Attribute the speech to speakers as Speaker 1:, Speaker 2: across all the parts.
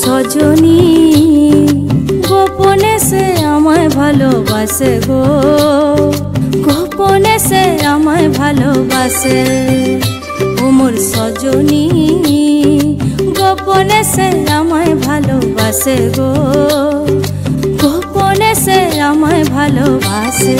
Speaker 1: সজনী গোপনে সে আমায় ভালোবাসে গো, গোপনে সে আমায় ভালোবাসে। ও মোর সজনী গোপনে সে আমায় ভালোবাসে গো, গোপনে সে আমায় ভালোবাসে।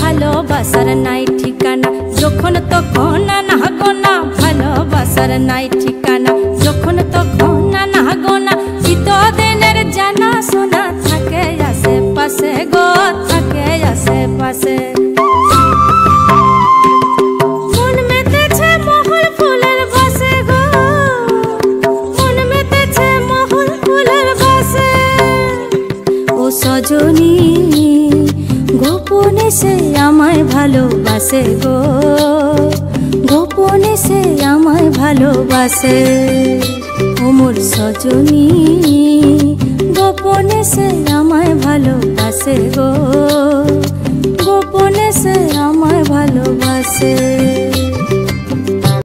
Speaker 1: ভালোবাসার নাই ঠিকানা যখন তখন না গোনা, ভালোবাসার নাই ঠিকানা যখন তখন না গোনা। চিতদিনের জানা শোনা থাকে আশেপাশে গো, থাকে আশেপাশে। মন মেতেছে মহুল ফুলের বাসে গো, মন মেতেছে মহুল ফুলের বাসে। ও সজনী গোপনে সে আমায় ভালোবাসে গো, গোপনে সে আমায় ভালোবাসে। ও মোর সজনী গোপনে সে আমায় ভালোবাসে গো, গোপনে সে আমায় ভালোবাসে।